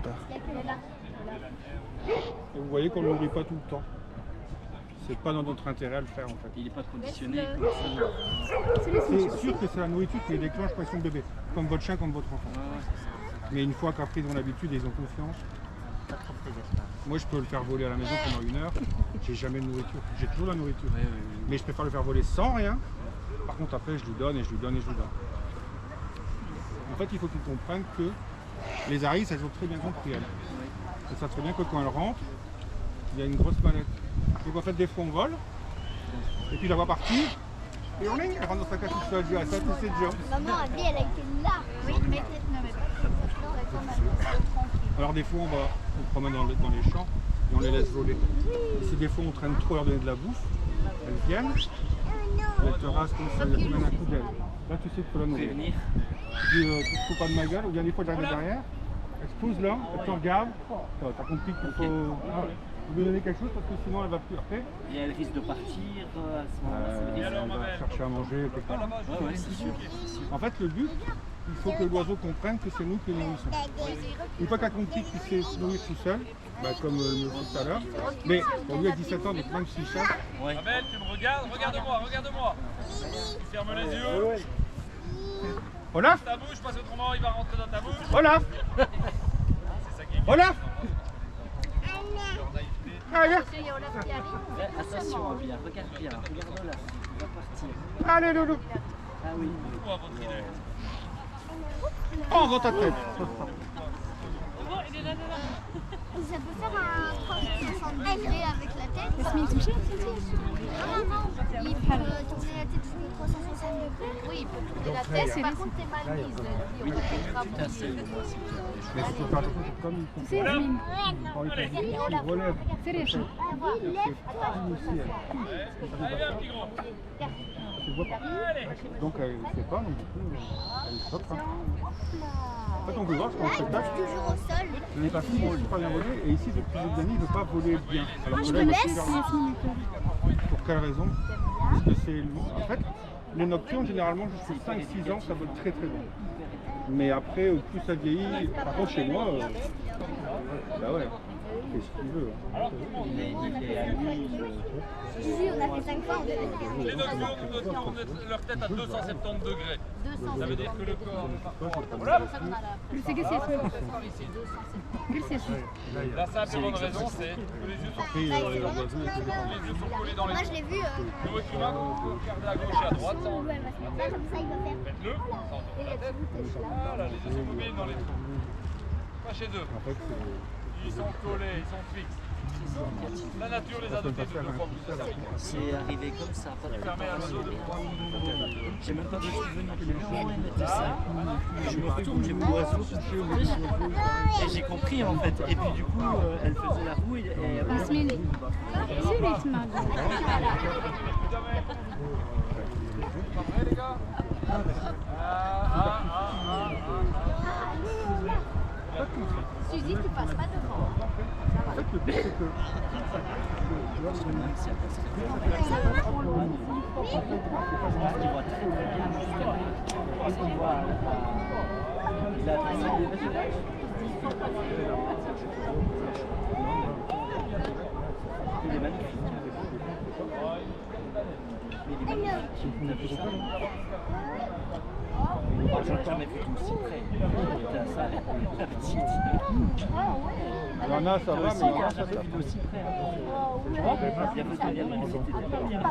terre. Et vous voyez qu'on ne le nourrit pas tout le temps. C'est pas dans notre intérêt à le faire en fait. Il n'est pas conditionné. C'est sûr que c'est la nourriture qui déclenche pression de bébé, comme votre chien, comme votre enfant. Mais une fois qu'après ils ont l'habitude et ils ont confiance, moi je peux le faire voler à la maison pendant 1 heure, j'ai jamais de nourriture, j'ai toujours la nourriture. Mais je préfère le faire voler sans rien. Par contre après je lui donne et je lui donne et je lui donne. En fait il faut qu'ils comprennent que les arises elles ont très bien compris elles. Elles savent très bien que quand elles rentrent, il y a une grosse mallette. Donc en fait des fois on vole, et puis je la vois partir, et on elle rentre dans sa cage toute seule, elle dit ça c'est dur. Maman a dit elle a été là. Oui, mais alors des fois on promène dans les champs et on les laisse voler. Et si des fois on traîne trop leur donner de la bouffe, elles viennent, elles te rasent comme ça, elles te mènent un coup d'aile. Là tu sais qu'il faut la nourrir. Tu dis tu te fous pas de ma gueule, ou bien des fois j'arrive derrière, elle se pose là, elle te regarde, t'as compris qu'il faut lui donner quelque chose parce que sinon elle va plus après. Et elle risque de partir à ce moment-là. Elle va chercher à manger quelque part. Ouais, c'est sûr. En fait le but, il faut que l'oiseau comprenne que c'est nous qui le nourrissons. Une fois qu'elle a compris qu'il sait se nourrir tout seul, comme le monsieur tout à l'heure, mais pour lui à 17 ans, donc même s'il chasse. Abel, tu me regardes, regarde-moi, regarde-moi. Tu fermes les yeux. Olaf, Ta bouche, parce que autrement il va rentrer dans ta bouche. Olaf, C'est ça qui est Olaf. Allez, Attention, bien, regarde bien, regarde là, il va partir. allez loulou. Ah oui. Pourquoi votre idée? Oh, dans ta tête. Ça peut faire un 60 degrés avec la tête. Yasmine, touché? Non. Il peut tourner la tête sous 360 degrés. Oui, il peut tourner la tête. Par contre, t'es mal mise. Oui, tout à fait. Mais il faut faire attention, c'est comme il Tu sais, Yasmine, quand il relève. c'est riche. Aussi, Allez, viens, petit gros. tu vois pas. Donc elle ne sait pas, donc du coup, elle stoppe. En fait, on veut voir ce qu'on spectacle. Toujours au sol. Les papillons vont super bien voler, et ici, depuis les années, il ne veut pas voler bien. Alors que là, il va super bien. Pour quelle raison? Parce que c'est. En fait, les nocturnes, généralement, jusqu'à 5-6 ans, ça vole très très bien. Mais après, plus ça vieillit, par contre, chez moi, bah ouais, c'est ce qu'il veut. Ici, on a fait 5 fois. Les nocturnes ont leur tête à 270 degrés. Ça veut dire que le corps. C'est que c'est La simple et bonne raison, c'est que les yeux sont collés dans les Moi, je l'ai vu. Nous, tu vas regarder à gauche et à droite. Sans... Elle va se mettre là, comme ça, il va faire. Faites-le, sans tourner la tête. Voilà, les yeux sont mobiles dans les trous. Pas chez eux. Ils sont collés, ils sont fixes. La nature les a dotés de 2 fois plus de cerveau. C'est arrivé comme ça, pas de Fermez un seau de poids. J'ai même pas de souvenir que les gens mettaient ça. Je me retourne, j'ai mon oiseau touché au milieu. Et j'ai compris en fait. Et puis du coup, elle faisait la roue et Yasmine, c'est rythme. Pas vrai, les gars? Suzy, tu passes pas devant. En fait, le but, c'est que. Il a il est magnifique. J'ai jamais vu tout aussi près. Ça, la petite. Il y en a, ça va, mais il y en a, ça va. Vu aussi près. Il y avait de mais c'était tellement bien.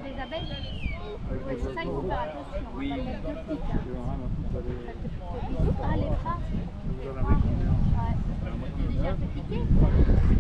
Les abeilles, c'est ça qu'il faut faire attention. Oui.